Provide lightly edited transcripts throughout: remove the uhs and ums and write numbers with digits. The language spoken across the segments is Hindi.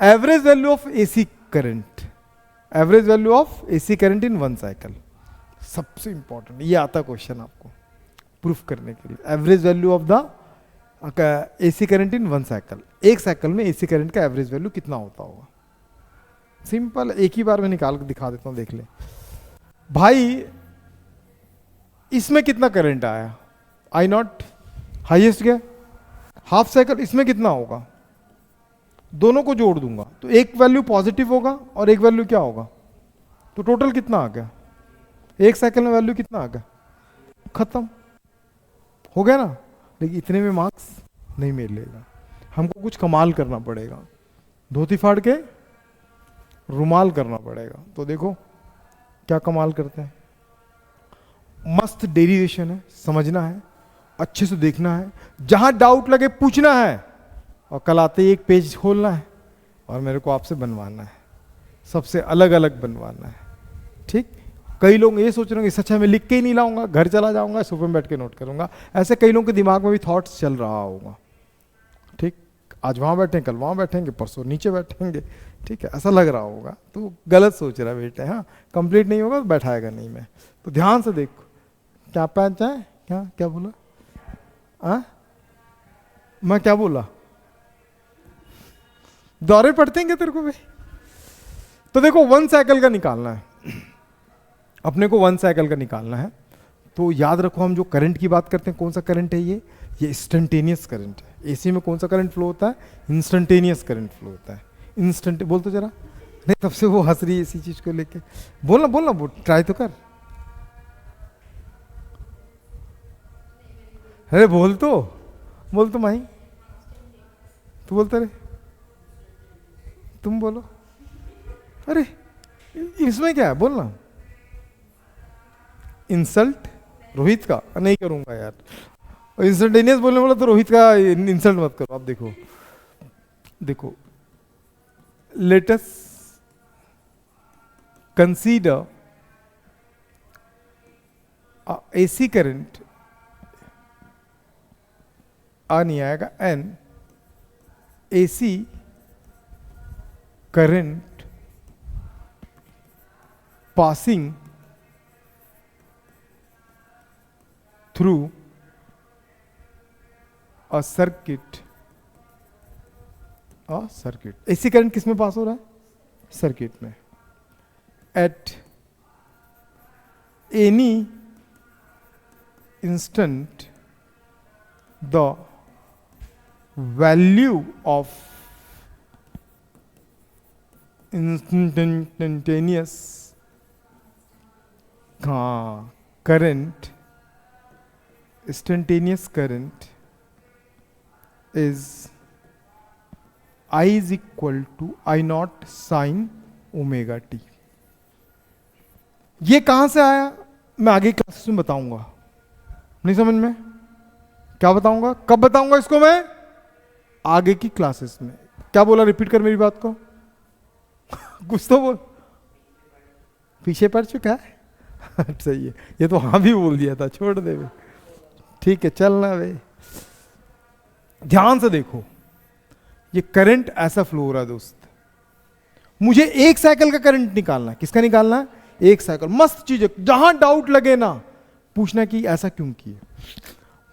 Average value of AC current, average value of AC current in 1 cycle, सबसे इंपॉर्टेंट ये आता क्वेश्चन आपको प्रूफ करने के लिए। Average value of the AC current in 1 cycle, एक साइकिल में एसी करंट का एवरेज वैल्यू कितना होता होगा। सिंपल, एक ही बार में निकाल कर दिखा देता हूं, देख ले भाई। इसमें कितना करंट आया, आई नॉट हाईएस्ट गया, हाफ साइकिल, इसमें कितना होगा, दोनों को जोड़ दूंगा तो एक वैल्यू पॉजिटिव होगा और एक वैल्यू क्या होगा, तो टोटल कितना आ गया, एक साइकिल में वैल्यू कितना आ गया, खत्म हो गया ना। लेकिन इतने में मार्क्स नहीं मिलेगा, हमको कुछ कमाल करना पड़ेगा, धोती फाड़ के रुमाल करना पड़ेगा। तो देखो क्या कमाल करते हैं, मस्त डेरिवेशन है, समझना है, अच्छे से देखना है, जहां डाउट लगे पूछना है, और कल आते ही एक पेज खोलना है और मेरे को आपसे बनवाना है, सबसे अलग अलग बनवाना है। ठीक, कई लोग ये सोच रहे होंगे सच है मैं लिख के ही नहीं लाऊंगा, घर चला जाऊंगा सोफे में बैठ के नोट करूंगा, ऐसे कई लोगों के दिमाग में भी थॉट्स चल रहा होगा। ठीक, आज वहां बैठे, कल वहां बैठेंगे, परसों नीचे बैठेंगे, ठीक है, ऐसा लग रहा होगा, तो गलत सोच रहा है बेटे। हाँ, कंप्लीट नहीं होगा तो बैठाएगा नहीं मैं, तो ध्यान से देखो। क्या पैंच है, क्या क्या बोला, मैं क्या बोला, दौरे पड़ते हैं तेरे को भाई। तो देखो 1 साइकिल का निकालना है अपने को, 1 साइकिल का निकालना है। तो याद रखो, हम जो करंट की बात करते हैं, कौन सा करंट है ये इंस्टेंटेनियस करंट है। एसी में कौन सा करंट फ्लो होता है, इंस्टेंटेनियस करंट फ्लो होता है। इंस्टेंट बोल तो जरा, नहीं तब से वो हंस रही है इसी चीज को लेके, बोलना बोलना, बोल ट्राई तो कर, अरे बोल तो माही, तू बोलता रे, तुम बोलो, अरे इसमें क्या है बोलना। इंसल्ट रोहित का नहीं करूंगा यार, इंस्टेंटेनियस बोलने वाला तो रोहित का इंसल्ट मत करो। आप देखो देखो, let us consider AC current, नहीं आएगा, N AC current passing through a circuit, AC current किस में पास हो रहा है, सर्किट में, at any instant the value of instantaneous current, instantaneous current is I is equal to I naught sin omega t। ये कहां से आया मैं आगे क्लासेस में बताऊंगा, नहीं समझ में, क्या बताऊंगा, कब बताऊंगा इसको मैं, आगे की क्लासेस में। क्या बोला, रिपीट कर मेरी बात को, कुछ तो बोल, पीछे पड़ चुका है सही है, ये तो हाँ भी बोल दिया था, छोड़ दे भाई, ठीक है चलना भाई। ध्यान से देखो, ये करंट ऐसा फ्लो हो रहा है दोस्त, मुझे एक साइकिल का करंट निकालना है। किसका निकालना है, एक साइकिल। मस्त चीज है, जहां डाउट लगे ना पूछना कि ऐसा क्यों किया।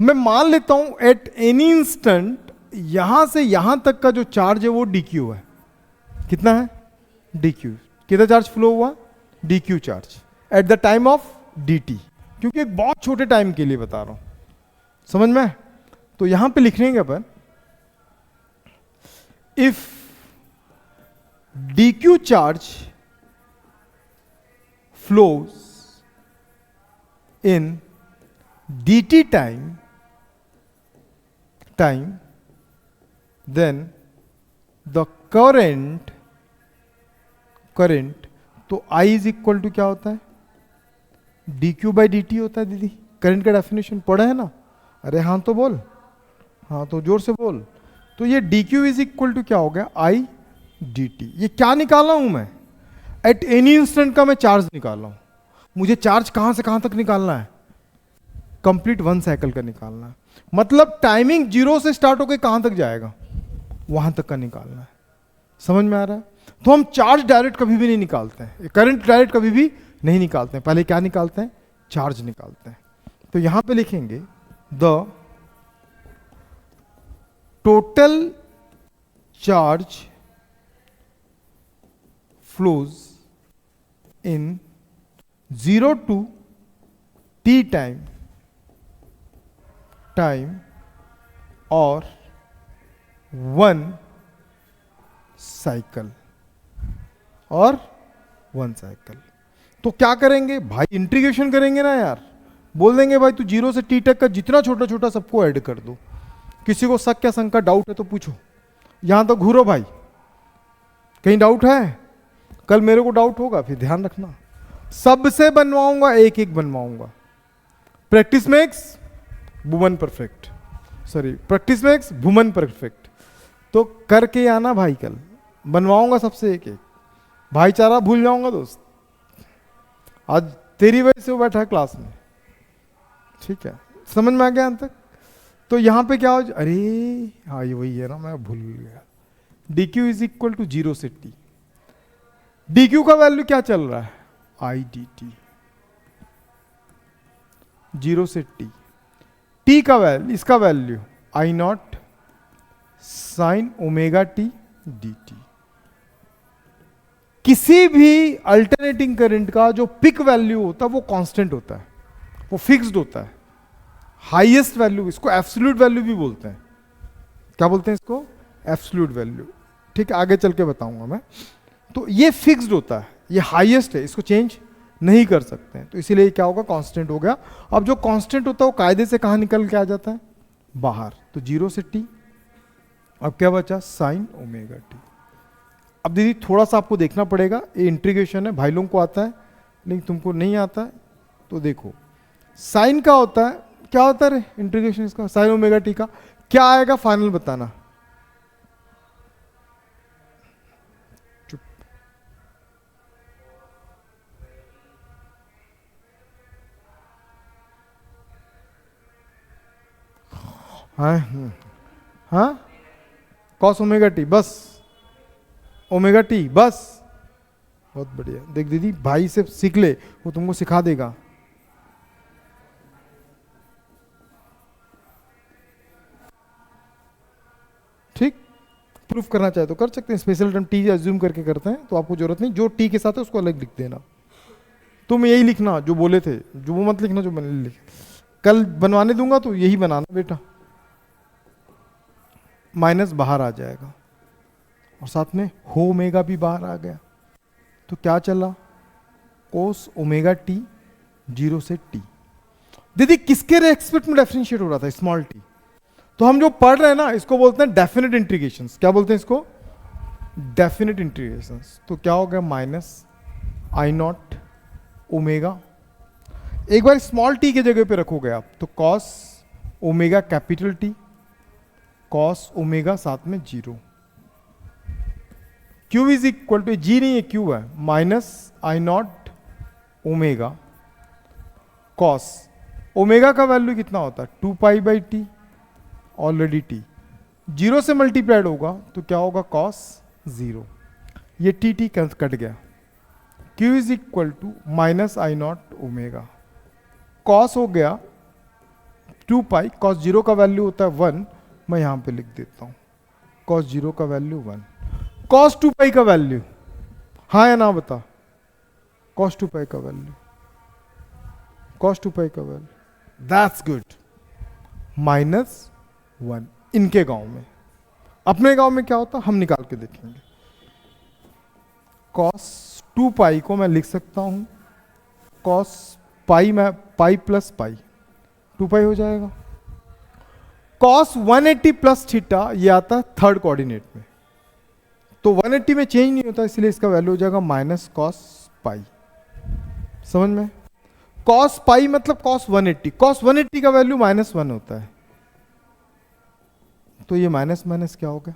मैं मान लेता हूं एट एनी इंस्टेंट यहां से यहां तक का जो चार्ज है वो dq है। कितना है, dq। कितना चार्ज फ्लो हुआ, dq charge at the time of dt, क्योंकि एक बहुत छोटे टाइम के लिए बता रहा हूं, समझ में। तो यहां पे लिख लेंगे अपन, if dq charge flows in dt time, then the current, तो I इज इक्वल टू क्या होता है, dq बाई dt होता है। दीदी करंट का डेफिनेशन पढ़ा है ना, अरे हाँ तो बोल, हाँ तो जोर से बोल। तो ये dq इज इक्वल टू क्या हो गया, I dt। ये क्या निकाला हूं मैं, एट एनी इंस्टेंट का मैं चार्ज निकाल रहा हूं। मुझे चार्ज कहां से कहां तक निकालना है, कंप्लीट 1 साइकिल का निकालना है। मतलब टाइमिंग 0 से स्टार्ट होकर कहां तक जाएगा, वहां तक का निकालना है। समझ में आ रहा है? तो हम चार्ज डायरेक्ट कभी भी नहीं निकालते हैं, करंट डायरेक्ट कभी भी नहीं निकालते हैं, पहले क्या निकालते हैं? चार्ज निकालते हैं। तो यहां पे लिखेंगे the total charge flows in 0 to t time और 1 साइकिल तो क्या करेंगे भाई? इंटीग्रेशन करेंगे ना यार, बोल देंगे भाई तू 0 से t तक का जितना छोटा छोटा सबको ऐड कर दो। किसी को शक या शंका डाउट है तो पूछो, यहां तो घूरो भाई, कहीं डाउट है? कल मेरे को डाउट होगा, फिर ध्यान रखना, सबसे बनवाऊंगा, एक एक बनवाऊंगा। Practice makes woman perfect, sorry practice makes woman perfect. तो करके आना भाई, कल बनवाऊंगा सबसे एक एक। भाईचारा भूल जाऊंगा दोस्त, आज तेरी वजह से वो बैठा है क्लास में, ठीक है? समझ में आ गया अंत तक? तो यहां पे क्या हो, अरे हाँ ये वही है ना, मैं भूल गया। D q is equal to 0 से t। डी क्यू का वैल्यू क्या चल रहा है? आई डी टी, 0 से t। t का वैल्यू, इसका value I not sine omega T D T. किसी भी अल्टरनेटिंग करंट का जो पिक वैल्यू होता है वो कांस्टेंट होता है, वो फिक्स्ड होता है। हाईएस्ट वैल्यू, इसको एब्सोल्यूट वैल्यू भी बोलते हैं। क्या बोलते हैं इसको? Absolute value. ठीक है, आगे चल के बताऊंगा मैं। तो ये फिक्स्ड होता है, ये हाईएस्ट है, इसको चेंज नहीं कर सकते हैं, तो इसीलिए क्या होगा? कांस्टेंट हो गया। अब जो कांस्टेंट होता है वो कायदे से कहां निकल के आ जाता है? बाहर। तो 0 से t, अब क्या बचा? Sine omega T. अब दीदी थोड़ा सा आपको देखना पड़ेगा, ये इंटीग्रेशन है, भाई लोगों को आता है लेकिन तुमको नहीं आता है। तो देखो साइन का होता है, क्या होता है रे इंटीग्रेशन इसका? साइन ओमेगा टी का क्या आएगा फाइनल बताना? चुप। हाँ कॉस ओमेगा टी, बस ओमेगा टी, बस। बहुत बढ़िया। देख दीदी, भाई से सीख ले, वो तुमको सिखा देगा। ठीक, प्रूफ करना चाहे तो कर सकते हैं, स्पेशल टर्म टी अज्यूम करके करते हैं, तो आपको जरूरत नहीं, जो टी के साथ है उसको अलग लिख देना। तुम यही लिखना जो बोले थे, जो वो मत लिखना जो मैंने लिखे। कल बनवाने दूंगा तो यही बनाना बेटा, माइनस बाहर आ जाएगा और साथ में हो ओमेगा भी बाहर आ गया। तो क्या चला? कोस ओमेगा टी 0 से टी। दीदी किसके रेस्पेक्ट में डिफरेंशिएट हो रहा था? Small T. तो हम जो पढ़ रहे हैं ना, इसको बोलते हैं डेफिनेट इंटीग्रेशंस। क्या बोलते हैं इसको? Definite integrations. तो क्या हो गया? माइनस आई नॉट ओमेगा, एक बार स्मॉल टी के जगह पे रखोगे आप तो cos omega capital T, cos omega साथ में 0। क्यू इज इक्वल टू, जी नहीं है क्यू है, minus i naught omega cos omega का वैल्यू कितना होता है? 2 pi by T, already T 0 से मल्टीप्लाइड होगा तो क्या होगा? कॉस 0। ये टी टी कट गया। Q is equal to minus i naught omega, cos हो गया 2 पाई, कॉस 0 का वैल्यू होता है 1, मैं यहां पे लिख देता हूं कॉस 0 का वैल्यू 1। कॉस 2 पाई का वैल्यू, हाँ या ना बता? कॉस 2 पाई का वैल्यू, कॉस 2 पाई का वैल्यू, दैट्स गुड, -1। इनके गांव में, अपने गांव में क्या होता हम निकाल के देखेंगे। कॉस 2 पाई को मैं लिख सकता हूं कॉस पाई, में पाई प्लस पाई, 2 पाई हो जाएगा। कॉस 180 प्लस थीटा, ये आता है थर्ड कोऑर्डिनेट में, तो 180 में चेंज नहीं होता, इसलिए इसका वैल्यू हो जाएगा माइनस कॉस पाई। समझ में? कॉस पाई मतलब कॉस 180, कॉस 180 का वैल्यू -1 होता है, तो ये माइनस माइनस क्या हो गया?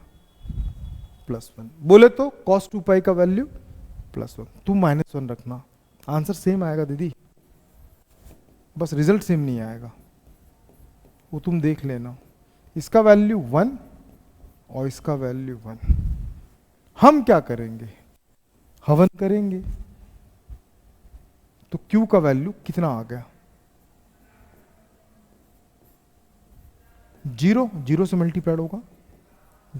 +1। बोले तो कॉस 2 पाई का वैल्यू +1, तुम -1 रखना, आंसर सेम आएगा दीदी, बस रिजल्ट सेम नहीं आएगा, वो तुम देख लेना। इसका वैल्यू 1 और इसका वैल्यू 1, हम क्या करेंगे, हवन करेंगे। तो Q का वैल्यू कितना आ गया, 0, 0 से मल्टीप्लाइड होगा,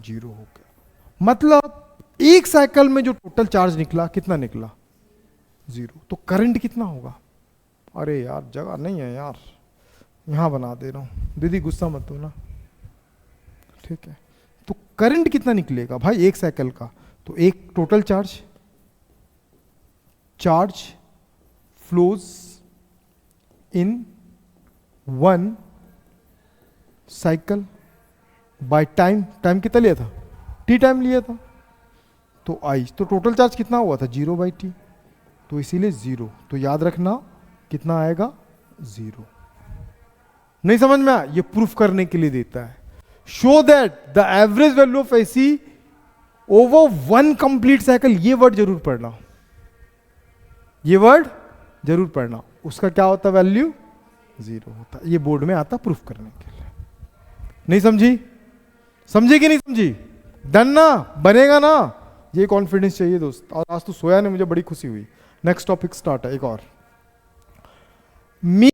0 हो गया। मतलब एक साइकिल में जो टोटल चार्ज निकला कितना निकला, 0। तो करंट कितना होगा, अरे यार जगह नहीं है यार, यहां बना दे रहा हूं, दीदी गुस्सा मत हो ना, ठीक है। तो करंट कितना निकलेगा भाई एक साइकिल का, तो एक total charge flows in 1 cycle by time कितना लिया था, t टाइम लिया था, तो आई, तो टोटल चार्ज कितना हुआ था 0/t, तो इसीलिए 0। तो याद रखना कितना आएगा, 0। नहीं समझ में आया, ये प्रूफ करने के लिए देता है। Show that the average value of AC over 1 complete cycle, ये वर्ड जरूर पढ़ना, ये वर्ड जरूर पढ़ना, उसका क्या होता वैल्यू, 0 होता। ये बोर्ड में आता प्रूफ करने के लिए। नहीं समझी, समझी कि नहीं समझी, डन ना, बनेगा ना, ये कॉन्फिडेंस चाहिए दोस्त। और आज तो सोया नहीं, मुझे बड़ी खुशी हुई। नेक्स्ट टॉपिक स्टार्ट है एक और, मी